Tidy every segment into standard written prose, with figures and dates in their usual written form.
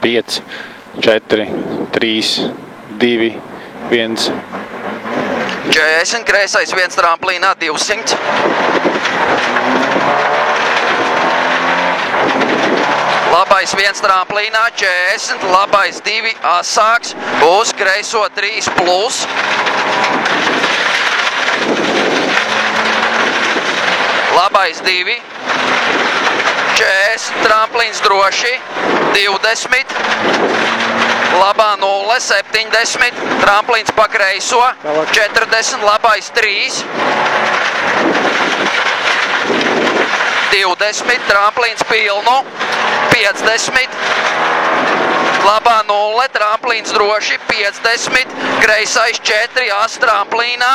5, 4, 3, 2, 1. 40, kreisais 1 tramplīnā 200. Labais 1 tramplīnā 40, labais 2 asāks, uz kreiso 3 plus. Labais 2, 40, tramplīns droši, 20. Labā 0, 70, tramplīns pa kreiso, 40, labais 3. 20, tramplīns pilnu, 50, labā 0, tramplīns droši, 50, kreisais 4, as tramplīnā.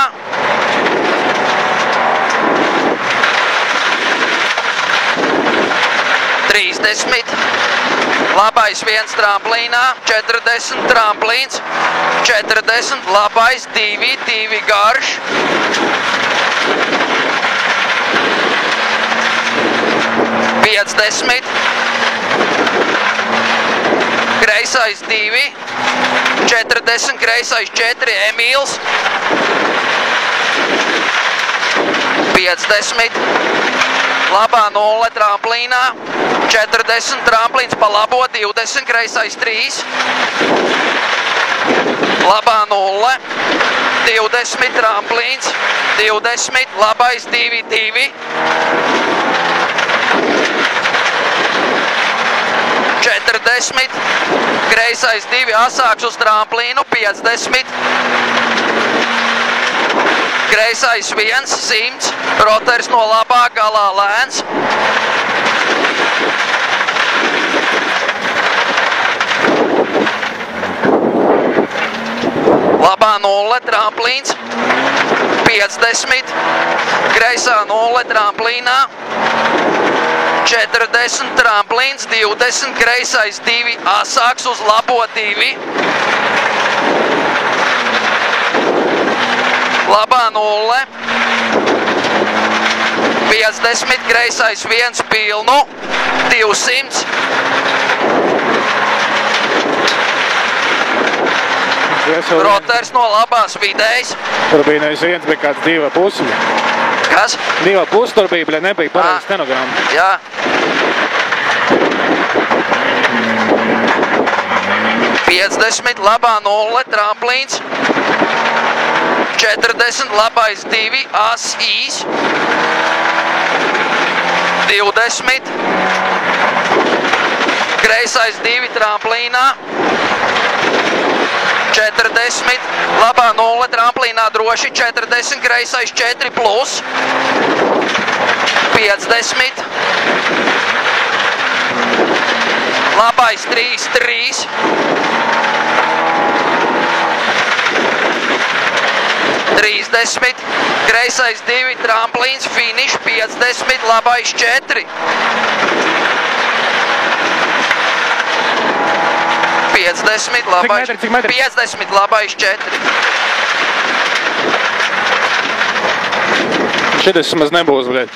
30, labais 1 tramplīnā, 40, tramplīns, 40, labais 2, 2 garš. 50, kreisais 2, 40, kreisais 4, Emīls. 50, labā 0 tramplīnā, 40, tramplīns pa labo, 20, kreisais 3. Labā 0, 20, tramplīns, 20, labais 2, 2. 40, kreisais 2, asāks uz tramplīnu, 50. Kreisais 1, 100, roters no labā galā lēns. Labā 0, tramplīns, 50, kreisā 0, tramplīnā, 40, tramplīns, 20, kreisais 2, asāks uz labo 2. Labā 0, 50, kreisais 1 pilnu, 200. Roters no labās vidējas. Tur bija nevis 1, bet kāds 2,5. Kas? 2,5 tur bija, bet nebija pareizi stenogramma. Jā. 50, labā 0, tramplīns. 40, labais 2, as īs. 20, kreisais 2, tramplīnā. 40, labā 0, tramplīnā droši, 40, kreisais 4 plus. 50, labais 3, 3. 30, kreisais 2, tramplīns, finish, 50, labais 4. 50, labais, Cik metri? 50, labais 4. Šitas maz nebūs, bļēt.